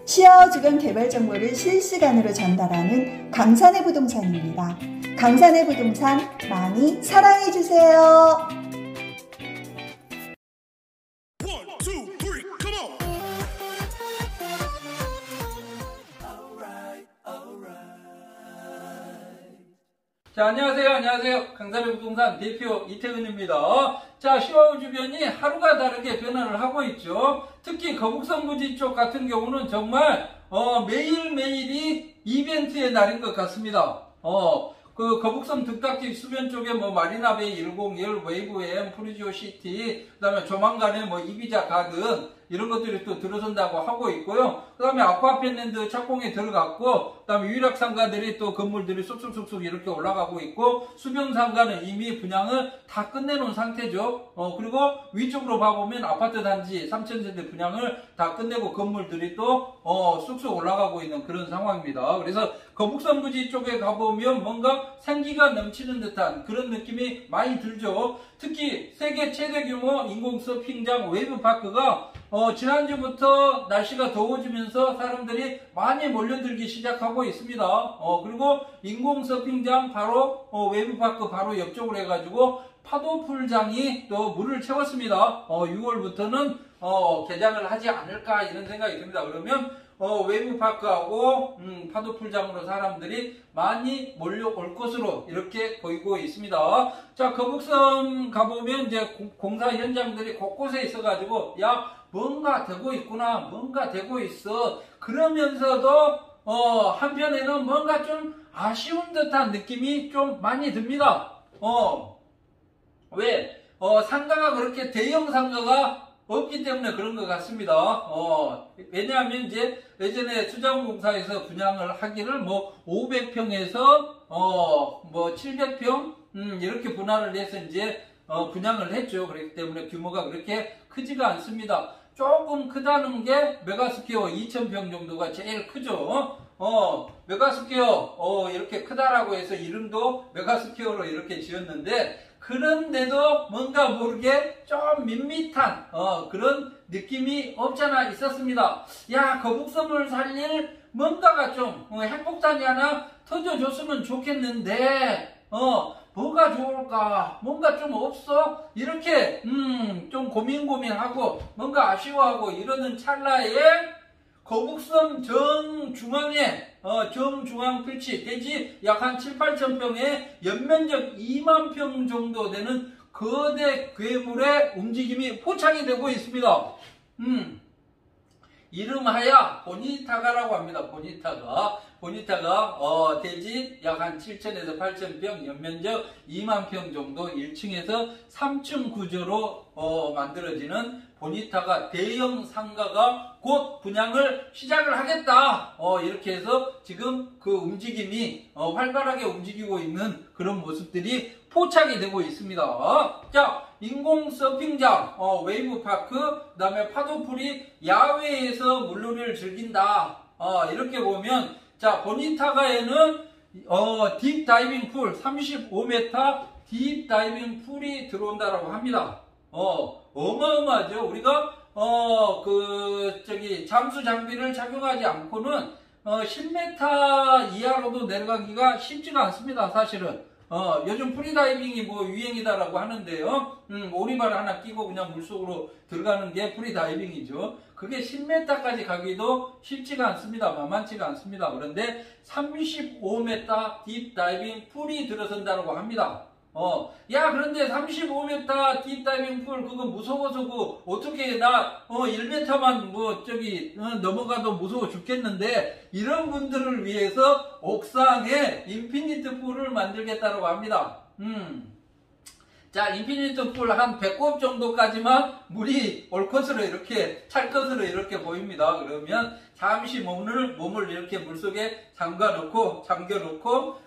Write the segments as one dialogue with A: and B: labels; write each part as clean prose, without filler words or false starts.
A: 쉬어주금 개발 정보를 실시간으로 전달하는 강산의 부동산입니다. 강산의 부동산 많이 사랑해주세요.
B: 자, 안녕하세요. 강산의 부동산 대표 이태근입니다. 자, 시와우 주변이 하루가 다르게 변화를 하고 있죠. 특히 거북선 부지 쪽 같은 경우는 정말 매일매일이 이벤트의 날인 것 같습니다. 그 거북선 득딱지 수변 쪽에 뭐 마리나베이 101, 웨이브엠, 프리지오 시티, 그 다음에 조만간에 뭐 이비자 가든 이런 것들이 또 들어선다고 하고 있고요. 그 다음에 아쿠아펜랜드 착공이 들어갔고, 그 다음에 유일학상가들이 또 건물들이 쑥쑥쑥쑥 이렇게 올라가고 있고, 수변상가는 이미 분양을 다 끝내놓은 상태죠. 그리고 위쪽으로 봐보면 아파트 단지 3,000세대 분양을 다 끝내고 건물들이 또 쑥쑥 올라가고 있는 그런 상황입니다. 그래서 거북선 부지 쪽에 가보면 뭔가 생기가 넘치는 듯한 그런 느낌이 많이 들죠. 특히 세계 최대 규모 인공 서핑장 웨이브파크가 지난주부터 날씨가 더워지면서 사람들이 많이 몰려들기 시작하고 있습니다. 그리고 인공 서핑장 바로 웨이브파크 바로 옆쪽으로 해가지고 파도풀장이 또 물을 채웠습니다. 6월부터는 개장을 하지 않을까 이런 생각이 듭니다. 그러면 웨이브파크하고 파도풀장으로 사람들이 많이 몰려올 것으로 이렇게 보이고 있습니다. 자, 거북선 가보면 이제 공사 현장들이 곳곳에 있어가지고 뭔가 되고 있구나, 뭔가 되고 있어. 그러면서도 한편에는 뭔가 좀 아쉬운 듯한 느낌이 좀 많이 듭니다. 왜? 상가가 그렇게 대형 상가가 없기 때문에 그런 것 같습니다. 왜냐하면 이제 예전에 수자원공사에서 분양을 하기를 뭐 500평에서 뭐 700평 이렇게 분할을 해서 이제 분양을 했죠. 그렇기 때문에 규모가 그렇게 크지가 않습니다. 조금 크다는 게 메가스퀘어 2000평 정도가 제일 크죠. 메가스퀘어 이렇게 크다라고 해서 이름도 메가스퀘어로 이렇게 지었는데, 그런데도 뭔가 모르게 좀 밋밋한 그런 느낌이 없잖아 있었습니다. 거북선을 살릴 뭔가가 좀 핵폭탄이 하나 터져줬으면 좋겠는데 뭐가 좋을까? 뭔가 좀 없어? 이렇게 좀 고민하고 뭔가 아쉬워하고 이러는 찰나에 거북선 정중앙에 정중앙 필지 대지 약 한 7, 8천 평에 연면적 2만 평 정도 되는 거대 괴물의 움직임이 포착이 되고 있습니다. 이름하여 보니타가라고 합니다. 보니타가 대지 약 한 7천에서 8천 평, 연면적 2만 평 정도 1층에서 3층 구조로 만들어지는 보니타가 대형 상가가 곧 분양을 시작을 하겠다. 이렇게 해서 지금 그 움직임이 활발하게 움직이고 있는 그런 모습들이 포착이 되고 있습니다. 자, 인공 서핑장, 웨이브파크, 그 다음에 파도풀이 야외에서 물놀이를 즐긴다. 이렇게 보면, 자, 보니타가에는 딥다이빙 풀 35m 딥다이빙 풀이 들어온다라고 합니다. 어마어마하죠. 우리가 잠수 장비를 착용하지 않고는 10m 이하로도 내려가기가 쉽지가 않습니다. 사실은 요즘 프리다이빙이 뭐 유행이다라고 하는데요. 오리발 하나 끼고 그냥 물속으로 들어가는 게 프리다이빙이죠. 그게 10m까지 가기도 쉽지가 않습니다. 만만치가 않습니다. 그런데 35m 딥다이빙 풀이 들어선다고 합니다. 그런데 35m 딥다이빙 풀 그거 무서워서 어떻게 나 1m만 넘어가도 무서워 죽겠는데, 이런 분들을 위해서 옥상에 인피니트 풀을 만들겠다고 합니다. 자, 인피니트 풀 한 100곱 정도까지만 물이 올 것으로 이렇게 찰 것으로 이렇게 보입니다. 그러면 잠시 몸을 이렇게 물속에 잠겨놓고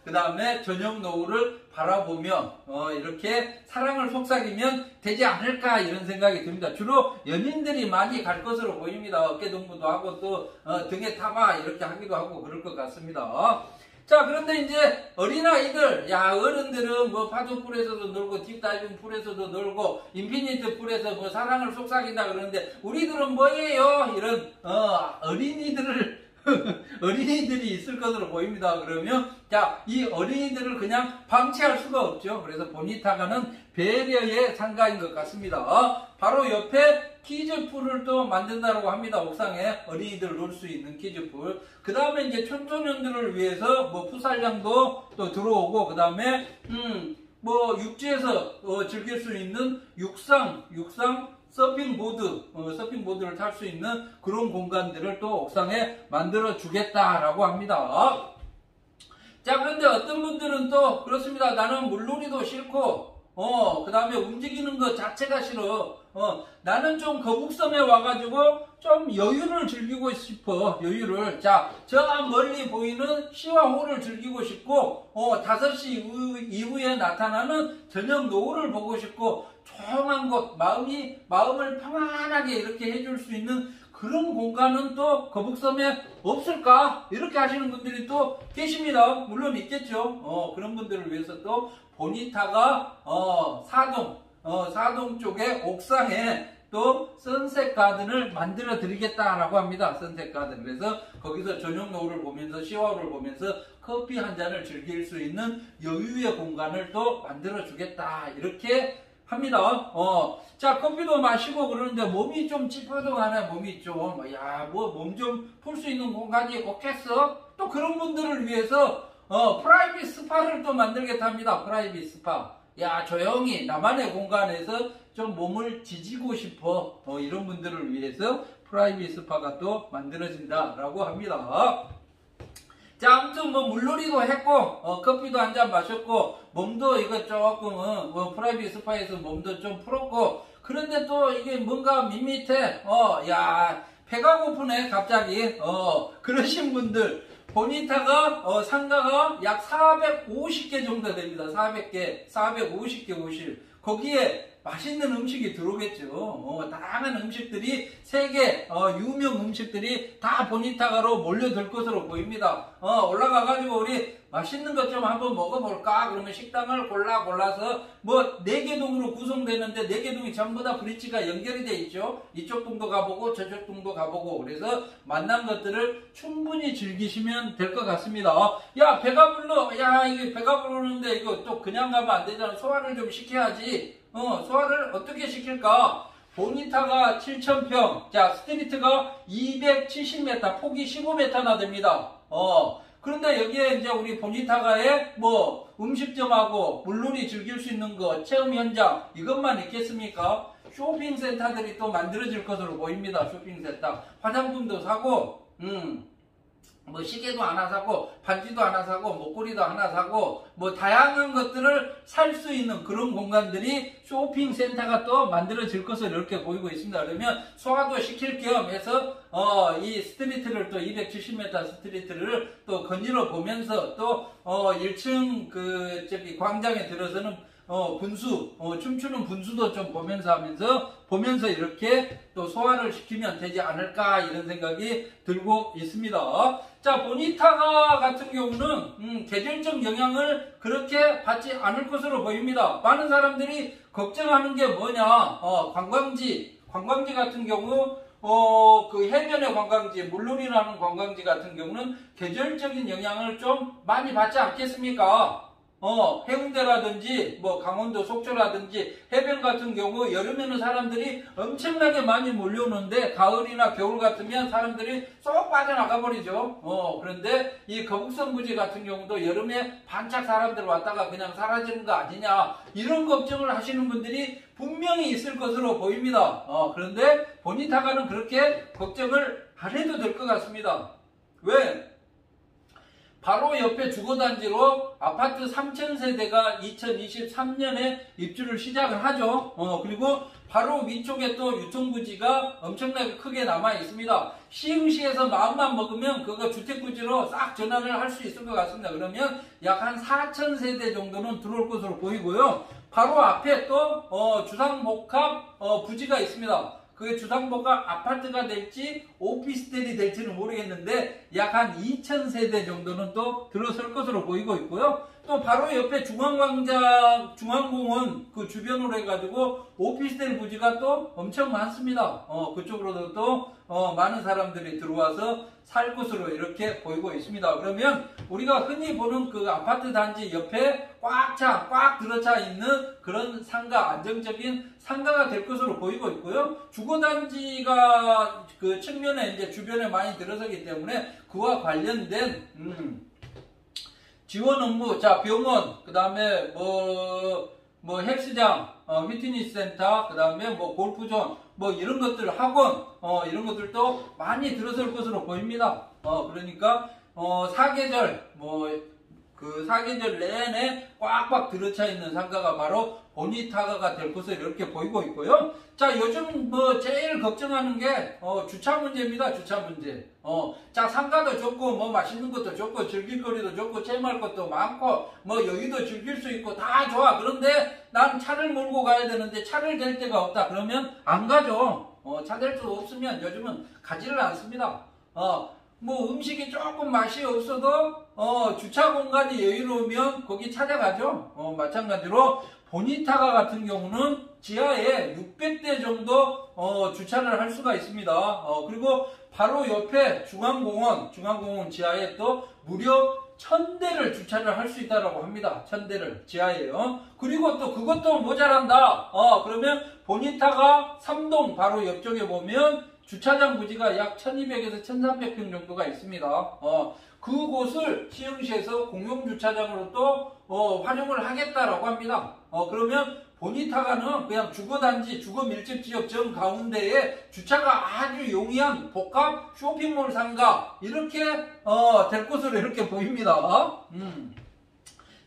B: 그 다음에 저녁 노을을 바라보며 이렇게 사랑을 속삭이면 되지 않을까 이런 생각이 듭니다. 주로 연인들이 많이 갈 것으로 보입니다. 어깨동무도 하고 또 등에 타마 이렇게 하기도 하고 그럴 것 같습니다. 자, 그런데 이제 어린아이들, 야, 어른들은 뭐 파도풀에서도 놀고, 딥다이빙 풀에서도 놀고, 인피니트 풀에서 뭐 사랑을 속삭인다 그러는데, 우리들은 뭐예요? 이런, 어린이들이 있을 것으로 보입니다. 그러면, 자, 이 어린이들을 그냥 방치할 수가 없죠. 그래서 보니타가는 배려의 상가인 것 같습니다. 바로 옆에 키즈풀을 또 만든다고 합니다. 옥상에 어린이들 놀 수 있는 키즈풀. 그 다음에 이제 청소년들을 위해서 뭐 풋살장도 또 들어오고, 그 다음에, 뭐 육지에서 즐길 수 있는 육상 서핑보드를 탈 수 있는 그런 공간들을 또 옥상에 만들어 주겠다라고 합니다. 자, 그런데 어떤 분들은 또 그렇습니다. 나는 물놀이도 싫고, 그 다음에 움직이는 것 자체가 싫어. 나는 좀 거북섬에 와가지고 좀 여유를 즐기고 싶어. 여유를. 자, 저 멀리 보이는 시와호를 즐기고 싶고, 5시 이후에 나타나는 저녁 노을을 보고 싶고, 조용한 곳, 마음을 평안하게 이렇게 해줄 수 있는 그런 공간은 또 거북섬에 없을까? 이렇게 하시는 분들이 또 계십니다. 물론 있겠죠. 그런 분들을 위해서 또 보니타가 사동 쪽에 옥상에 또 선셋 가든을 만들어 드리겠다라고 합니다. 선셋 가든. 그래서 거기서 저녁 노을을 보면서 시와호를 보면서 커피 한 잔을 즐길 수 있는 여유의 공간을 또 만들어 주겠다. 이렇게 합니다. 자, 커피도 마시고 그러는데 몸이 좀 찌뿌둥하네. 몸이 좀, 몸 좀 풀 수 있는 공간이 없겠어? 또 그런 분들을 위해서 프라이빗 스파를 또 만들겠다 합니다. 프라이빗 스파. 야, 조용히 나만의 공간에서 좀 몸을 지지고 싶어. 이런 분들을 위해서 프라이빗 스파가 또 만들어진다라고 합니다. 자, 아무튼 뭐 물놀이도 했고, 커피도 한 잔 마셨고, 몸도 이거 조금 프라이빗 스파에서 몸도 좀 풀었고, 그런데 또 이게 뭔가 밋밋해. 배가 고프네 갑자기. 그러신 분들, 보니타가 상가가 약 450개 정도 됩니다. 450개 오실. 거기에 맛있는 음식이 들어오겠죠. 다양한 음식들이, 세계 유명 음식들이 다 보니타가로 몰려들 것으로 보입니다. 올라가가지고 우리 맛있는 것 좀 한번 먹어볼까? 그러면 식당을 골라서 뭐 4개 동으로 구성되는데 4개 동이 전부 다 브릿지가 연결이 돼 있죠. 이쪽 동도 가보고 저쪽 동도 가보고, 그래서 만난 것들을 충분히 즐기시면 될 것 같습니다. 야, 배가 불러. 야, 이게 배가 부르는데 이거 또 그냥 가면 안 되잖아. 소화를 좀 시켜야지. 소화를 어떻게 시킬까? 보니타가 7,000평, 자, 스트리트가 270m, 폭이 15m나 됩니다. 그런데 여기에 이제 우리 보니타가에 뭐 음식점하고 물놀이 즐길 수 있는 거, 체험 현장, 이것만 있겠습니까? 쇼핑센터들이 또 만들어질 것으로 보입니다. 쇼핑센터. 화장품도 사고, 뭐 시계도 하나 사고, 반지도 하나 사고, 목걸이도 하나 사고, 뭐 다양한 것들을 살 수 있는 그런 공간들이 쇼핑센터가 또 만들어질 것으로 이렇게 보이고 있습니다. 그러면 소화도 시킬 겸 해서 이 스트리트를 또 270m 스트리트를 또 거닐어 보면서 또 1층 광장에 들어서는 춤추는 분수도 좀 보면서 이렇게 또 소화를 시키면 되지 않을까, 이런 생각이 들고 있습니다. 자, 보니타가 같은 경우는 계절적 영향을 그렇게 받지 않을 것으로 보입니다. 많은 사람들이 걱정하는 게 뭐냐, 관광지 같은 경우 그 해변의 관광지, 물놀이라는 관광지 같은 경우는 계절적인 영향을 좀 많이 받지 않겠습니까? 해운대라든지 뭐 강원도 속초라든지 해변 같은 경우 여름에는 사람들이 엄청나게 많이 몰려오는데 가을이나 겨울 같으면 사람들이 쏙 빠져나가 버리죠. 그런데 이 거북선 부지 같은 경우도 여름에 반짝 사람들 왔다가 그냥 사라지는 거 아니냐, 이런 걱정을 하시는 분들이 분명히 있을 것으로 보입니다. 그런데 보니타가는 그렇게 걱정을 안 해도 될 것 같습니다. 왜? 바로 옆에 주거단지로 아파트 3,000세대가 2023년에 입주를 시작을 하죠. 그리고 바로 위쪽에 또 유통부지가 엄청나게 크게 남아 있습니다. 시흥시에서 마음만 먹으면 그거 주택부지로 싹 전환을 할 수 있을 것 같습니다. 그러면 약 한 4,000세대 정도는 들어올 것으로 보이고요. 바로 앞에 또 주상복합 부지가 있습니다. 그게 주상복합 아파트가 될지 오피스텔이 될지는 모르겠는데 약 한 2,000세대 정도는 또 들어설 것으로 보이고 있고요. 또 바로 옆에 중앙광장, 중앙공원 그 주변으로 해가지고 오피스텔 부지가 또 엄청 많습니다. 그쪽으로도 또 많은 사람들이 들어와서 살 것으로 이렇게 보이고 있습니다. 그러면 우리가 흔히 보는 그 아파트 단지 옆에 꽉 들어차 있는 그런 상가, 안정적인 상가가 될 것으로 보이고 있고요. 주거단지가 그 측면에 이제 주변에 많이 들어서기 때문에 그와 관련된 지원 업무, 자, 병원, 그 다음에 헬스장, 피트니스 센터, 그 다음에 골프존, 이런 것들, 학원, 이런 것들도 많이 들어설 것으로 보입니다. 그러니까, 사계절, 그 사계절 내내 꽉꽉 들어차 있는 상가가 바로 보니타가가 될 것으로 이렇게 보이고 있고요. 자, 요즘 제일 걱정하는 게 주차 문제입니다. 주차 문제. 자, 상가도 좋고 맛있는 것도 좋고 즐길거리도 좋고 체험할 것도 많고 여유도 즐길 수 있고 다 좋아. 그런데 난 차를 몰고 가야 되는데 차를 댈 데가 없다. 그러면 안 가죠. 차 댈 수 없으면 요즘은 가지를 않습니다. 음식이 조금 맛이 없어도 주차 공간이 여유로우면 거기 찾아가죠. 마찬가지로 보니타가 같은 경우는 지하에 600대 정도 주차를 할 수가 있습니다. 그리고 바로 옆에 중앙공원 지하에 또 무려 1,000대를 주차를 할 수 있다고 합니다. 1,000대를 지하에요. 그리고 또 그것도 모자란다. 그러면 보니타가 3동 바로 옆쪽에 보면 주차장 부지가 약 1200에서 1300평 정도가 있습니다. 그곳을 시흥시에서 공용주차장으로 또 활용을 하겠다라고 합니다. 그러면 보니타가는 그냥 주거단지, 주거밀집지역 정 가운데에 주차가 아주 용이한 복합 쇼핑몰 상가 이렇게 될 것으로 이렇게 보입니다.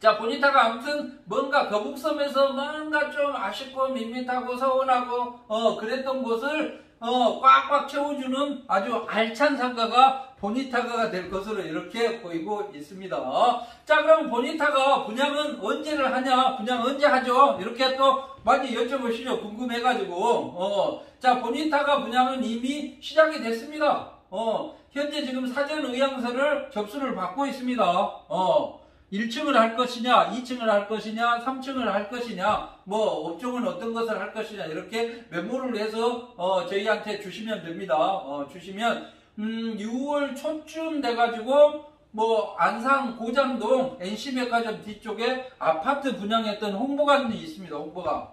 B: 자, 보니타가 아무튼 뭔가 거북섬에서 뭔가 좀 아쉽고 밋밋하고 서운하고 그랬던 곳을 꽉꽉 채워주는 아주 알찬 상가가 보니타가가 될 것으로 이렇게 보이고 있습니다. 자, 그럼 보니타가 분양은 언제를 하냐? 분양 언제 하죠? 이렇게 또 많이 여쭤보시죠. 궁금해가지고. 자, 보니타가 분양은 이미 시작이 됐습니다. 현재 지금 사전 의향서를 접수를 받고 있습니다. 1층을 할 것이냐, 2층을 할 것이냐, 3층을 할 것이냐, 업종은 어떤 것을 할 것이냐, 이렇게 메모를 해서, 저희한테 주시면 됩니다. 주시면, 6월 초쯤 돼가지고, 안상 고장동 NC백화점 뒤쪽에 아파트 분양했던 홍보관이 있습니다. 홍보관.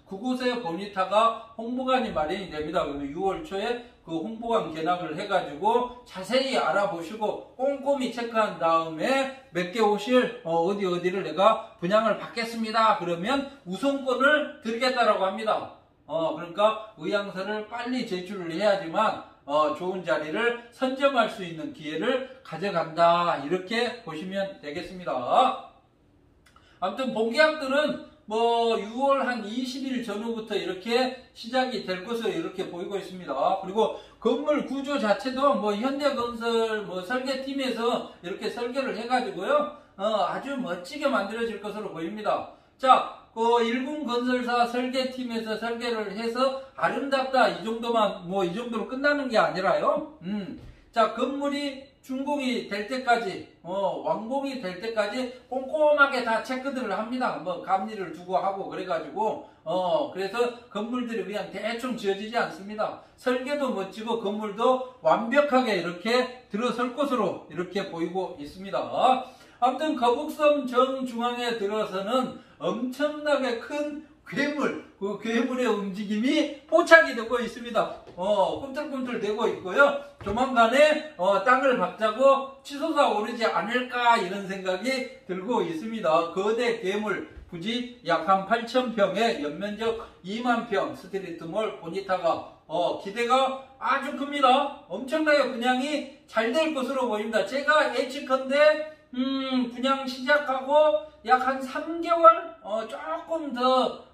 B: 그곳에 보니타가 홍보관이 마련이 됩니다. 그러면 6월 초에 그 홍보관 견학을 해가지고 자세히 알아보시고 꼼꼼히 체크한 다음에 몇 개 오실 어디를 내가 분양을 받겠습니다. 그러면 우선권을 드리겠다라고 합니다. 그러니까 의향서를 빨리 제출을 해야지만 좋은 자리를 선점할 수 있는 기회를 가져간다. 이렇게 보시면 되겠습니다. 아무튼 본계약들은 6월 한 20일 전후부터 이렇게 시작이 될 것으로 이렇게 보이고 있습니다. 그리고 건물 구조 자체도 현대건설 설계팀에서 이렇게 설계를 해가지고요. 아주 멋지게 만들어질 것으로 보입니다. 자, 일군건설사 설계팀에서 설계를 해서 아름답다 이 정도만 이 정도로 끝나는 게 아니라요. 자, 건물이 준공이 될 때까지, 완공이 될 때까지 꼼꼼하게 다 체크들을 합니다. 감리를 두고 하고 그래가지고, 그래서 건물들이 그냥 대충 지어지지 않습니다. 설계도 멋지고 건물도 완벽하게 이렇게 들어설 것으로 이렇게 보이고 있습니다. 아무튼 거북섬 정중앙에 들어서는 엄청나게 큰 괴물, 그 괴물의 움직임이 포착이 되고 있습니다. 꿈틀꿈틀 되고 있고요. 조만간에 땅을 박자고 치솟아 오르지 않을까 이런 생각이 들고 있습니다. 거대 괴물 부지 약 한 8,000평에 연면적 2만 평 스트리트몰 보니타가 기대가 아주 큽니다. 엄청나게 분양이 잘 될 것으로 보입니다. 제가 예측컨대 분양 시작하고 약 한 3개월 조금 더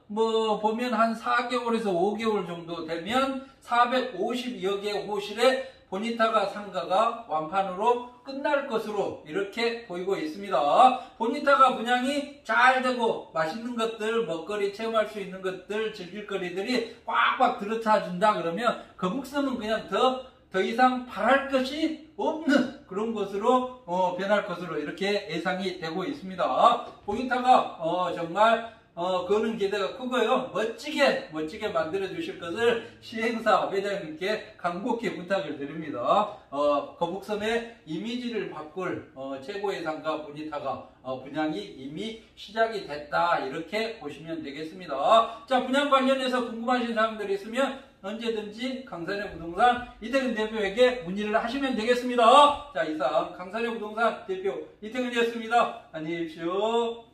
B: 보면 한 4개월에서 5개월 정도 되면 450여 개 호실에 보니타가 상가가 완판으로 끝날 것으로 이렇게 보이고 있습니다. 보니타가 분양이 잘 되고 맛있는 것들, 먹거리 체험할 수 있는 것들, 즐길 거리들이 꽉꽉 들어차준다 그러면 거북섬은 그냥 더 이상 바랄 것이 없는 그런 곳으로 변할 것으로 이렇게 예상이 되고 있습니다. 보니타가 정말 그거는 기대가 크고요. 멋지게 만들어 주실 것을 시행사 회장님께 간곡히 부탁을 드립니다. 거북섬의 이미지를 바꿀 최고의 상가 보니타가 분양이 이미 시작이 됐다 이렇게 보시면 되겠습니다. 자, 분양 관련해서 궁금하신 사항들이 있으면 언제든지 강산의 부동산 이태근 대표에게 문의를 하시면 되겠습니다. 자, 이상 강산의 부동산 대표 이태근이었습니다. 안녕히 계십시오.